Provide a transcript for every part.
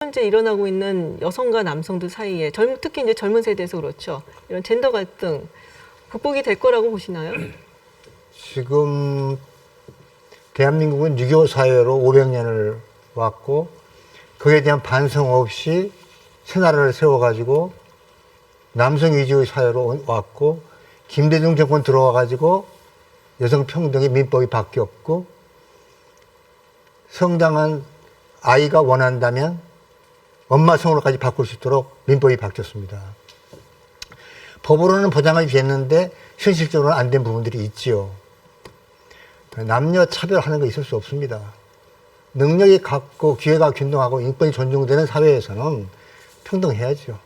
현재 일어나고 있는 여성과 남성들 사이에 특히 이제 젊은 세대에서 그렇죠. 이런 젠더 갈등 극복이 될 거라고 보시나요? 지금 대한민국은 유교 사회로 500년을 왔고 그에 대한 반성 없이 새 나라를 세워가지고 남성 위주의 사회로 왔고 김대중 정권 들어와가지고 여성 평등의 민법이 바뀌었고 성장한 아이가 원한다면 엄마 성으로까지 바꿀 수 있도록 민법이 바뀌었습니다. 법으로는 보장이 됐는데 현실적으로는 안 된 부분들이 있지요. 남녀 차별하는 거 있을 수 없습니다. 능력이 같고 기회가 균등하고 인권이 존중되는 사회에서는 평등해야죠.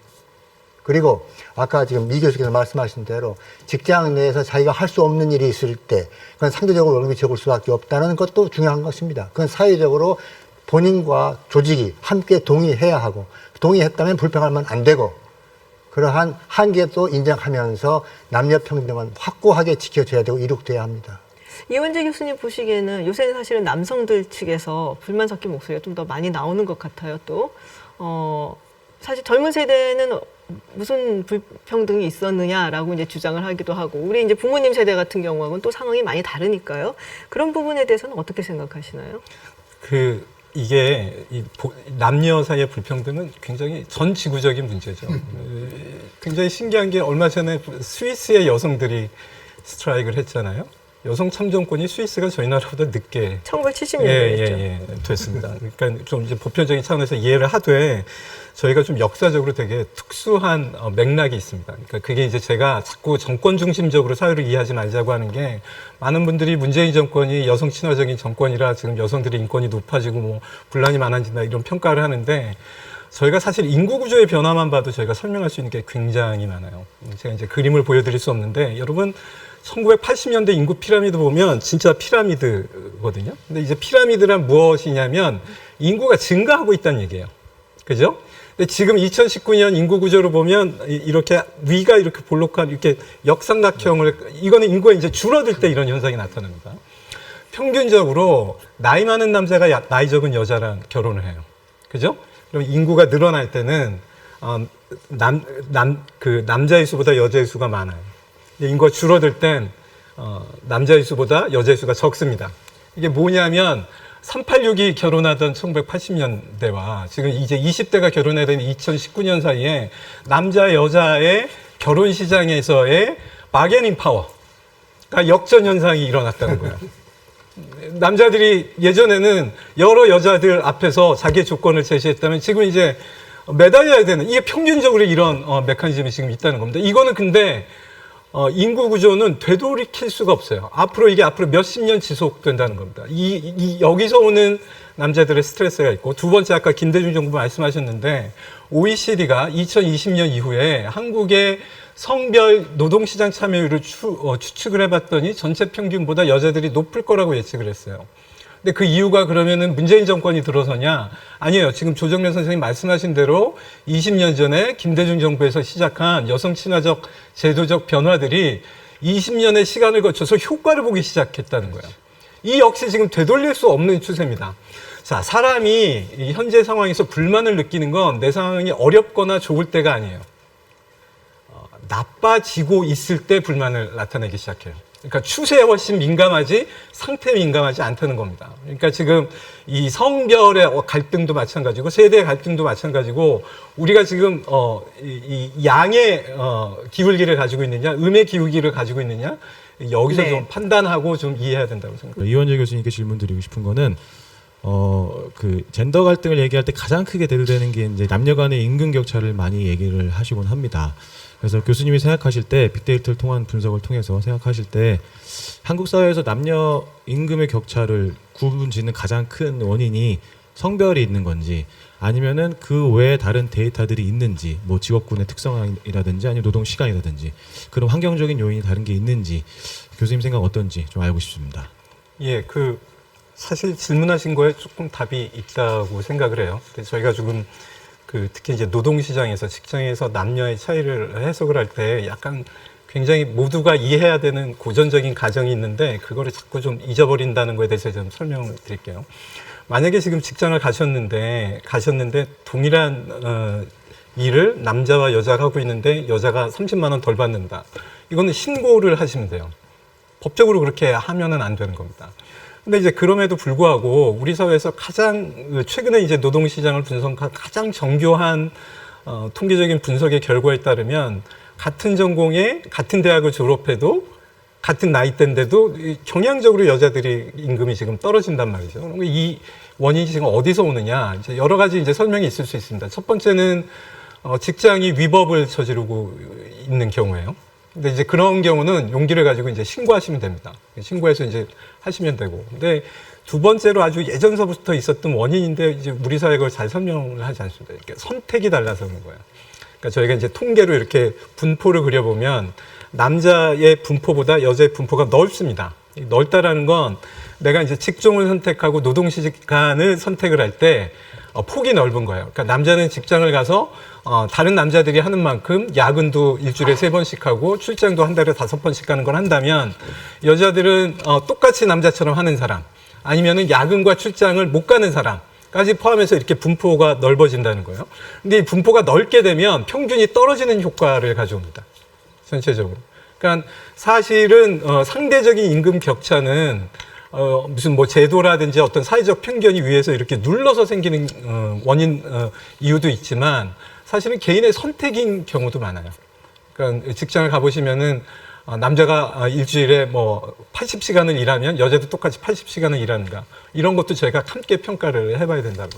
그리고 아까 지금 미 교수께서 말씀하신 대로 직장 내에서 자기가 할 수 없는 일이 있을 때 그건 상대적으로 월급이 적을 수밖에 없다는 것도 중요한 것입니다. 그건 사회적으로 본인과 조직이 함께 동의해야 하고 동의했다면 불평하면 안 되고 그러한 한계도 인정하면서 남녀 평등은 확고하게 지켜져야 되고 이룩돼야 합니다. 이원재 교수님 보시기에는 요새는 사실은 남성들 측에서 불만 섞인 목소리가 좀 더 많이 나오는 것 같아요. 또 사실 젊은 세대는 무슨 불평등이 있었느냐라고 이제 주장을 하기도 하고 우리 이제 부모님 세대 같은 경우하고는 또 상황이 많이 다르니까요. 그런 부분에 대해서는 어떻게 생각하시나요? 이게 남녀 사이의 불평등은 굉장히 전 지구적인 문제죠. 굉장히 신기한 게 얼마 전에 스위스의 여성들이 스트라이크를 했잖아요. 여성 참정권이 스위스가 저희 나라보다 늦게 1970년대였죠. 됐습니다. 그러니까 좀 이제 보편적인 차원에서 이해를 하되 저희가 좀 역사적으로 되게 특수한 맥락이 있습니다. 그러니까 그게 이제 제가 자꾸 정권 중심적으로 사회를 이해하지 말자고 하는 게 많은 분들이 문재인 정권이 여성 친화적인 정권이라 지금 여성들의 인권이 높아지고 뭐 분란이 많아진다 이런 평가를 하는데 저희가 사실 인구 구조의 변화만 봐도 저희가 설명할 수 있는 게 굉장히 많아요. 제가 이제 그림을 보여드릴 수 없는데 여러분 1980년대 인구 피라미드 보면 진짜 피라미드거든요. 근데 이제 피라미드란 무엇이냐면 인구가 증가하고 있다는 얘기예요. 그죠? 근데 지금 2019년 인구 구조로 보면 이렇게 위가 이렇게 볼록한 이렇게 역삼각형을 이거는 인구가 이제 줄어들 때 이런 현상이 나타납니다. 평균적으로 나이 많은 남자가 나이 적은 여자랑 결혼을 해요. 그죠? 그럼 인구가 늘어날 때는 남자의 수보다 여자의 수가 많아요. 인구가 줄어들 땐 남자의 수보다 여자의 수가 적습니다. 이게 뭐냐면 386이 결혼하던 1980년대와 지금 이제 20대가 결혼해야 되는 2019년 사이에 남자 여자의 결혼 시장에서의 바게닝 파워가 역전 현상이 일어났다는 거예요. 남자들이 예전에는 여러 여자들 앞에서 자기의 조건을 제시했다면 지금 이제 매달려야 되는 이게 평균적으로 이런 메커니즘이 지금 있다는 겁니다. 이거는 근데 인구 구조는 되돌이킬 수가 없어요. 이게 앞으로 몇십 년 지속된다는 겁니다. 여기서 오는 남자들의 스트레스가 있고, 두 번째 아까 김대중 정부 말씀하셨는데, OECD가 2020년 이후에 한국의 성별 노동시장 참여율을 추측을 해봤더니 전체 평균보다 여자들이 높을 거라고 예측을 했어요. 근데 그 이유가 그러면은 문재인 정권이 들어서냐? 아니에요. 지금 조정래 선생님 말씀하신 대로 20년 전에 김대중 정부에서 시작한 여성 친화적 제도적 변화들이 20년의 시간을 거쳐서 효과를 보기 시작했다는 거예요. 이 역시 지금 되돌릴 수 없는 추세입니다. 자, 사람이 현재 상황에서 불만을 느끼는 건 내 상황이 어렵거나 좋을 때가 아니에요. 나빠지고 있을 때 불만을 나타내기 시작해요. 그러니까 추세에 훨씬 민감하지 상태에 민감하지 않다는 겁니다. 그러니까 지금 이 성별의 갈등도 마찬가지고 세대의 갈등도 마찬가지고 우리가 지금 이 양의 기울기를 가지고 있느냐 음의 기울기를 가지고 있느냐 여기서 네. 좀 판단하고 좀 이해해야 된다고 생각합니다. 이원재 교수님께 질문 드리고 싶은 거는 그 젠더 갈등을 얘기할 때 가장 크게 대두되는 게 이제 남녀 간의 임금 격차를 많이 얘기를 하시곤 합니다. 그래서 교수님이 생각하실 때 빅데이터를 통한 분석을 통해서 생각하실 때 한국 사회에서 남녀 임금의 격차를 구분짓는 가장 큰 원인이 성별이 있는 건지 아니면은 그 외에 다른 데이터들이 있는지 뭐 직업군의 특성이라든지 아니면 노동 시간이라든지 그런 환경적인 요인이 다른 게 있는지 교수님 생각 어떤지 좀 알고 싶습니다. 예, 사실 질문하신 거에 조금 답이 있다고 생각을 해요. 근데 저희가 지금 특히 이제 노동시장에서 직장에서 남녀의 차이를 해석을 할 때 약간 굉장히 모두가 이해해야 되는 고전적인 가정이 있는데 그거를 자꾸 좀 잊어버린다는 거에 대해서 좀 설명을 드릴게요. 만약에 지금 직장을 가셨는데 동일한 일을 남자와 여자가 하고 있는데 여자가 30만 원 덜 받는다. 이거는 신고를 하시면 돼요. 법적으로 그렇게 하면은 안 되는 겁니다. 근데 이제 그럼에도 불구하고 우리 사회에서 가장 최근에 이제 노동시장을 분석한 가장 정교한 통계적인 분석의 결과에 따르면 같은 전공에 같은 대학을 졸업해도 같은 나이대인데도 경향적으로 여자들이 임금이 지금 떨어진단 말이죠. 이 원인이 지금 어디서 오느냐? 이제 여러 가지 이제 설명이 있을 수 있습니다. 첫 번째는 직장이 위법을 저지르고 있는 경우예요. 근데 이제 그런 경우는 용기를 가지고 이제 신고하시면 됩니다. 신고해서 이제 하시면 되고. 근데 두 번째로 아주 예전서부터 있었던 원인인데 이제 우리 사회가 그걸 잘 설명을 하지 않습니다. 이렇게 선택이 달라서 그런 거예요. 그러니까 저희가 이제 통계로 이렇게 분포를 그려보면 남자의 분포보다 여자의 분포가 넓습니다. 넓다라는 건 내가 이제 직종을 선택하고 노동시간을 선택을 할 때 폭이 넓은 거예요. 그러니까 남자는 직장을 가서 다른 남자들이 하는 만큼 야근도 일주일에 3번씩 하고 출장도 한 달에 5번씩 가는 걸 한다면 여자들은 똑같이 남자처럼 하는 사람 아니면은 야근과 출장을 못 가는 사람까지 포함해서 이렇게 분포가 넓어진다는 거예요. 근데 이 분포가 넓게 되면 평균이 떨어지는 효과를 가져옵니다. 전체적으로. 그러니까 사실은 상대적인 임금 격차는 무슨 뭐 제도라든지 어떤 사회적 편견이 위해서 이렇게 눌러서 생기는 이유도 있지만 사실은 개인의 선택인 경우도 많아요. 그러니까 직장을 가보시면은 남자가 일주일에 뭐 80시간을 일하면 여자도 똑같이 80시간을 일하는가 이런 것도 저희가 함께 평가를 해봐야 된다고.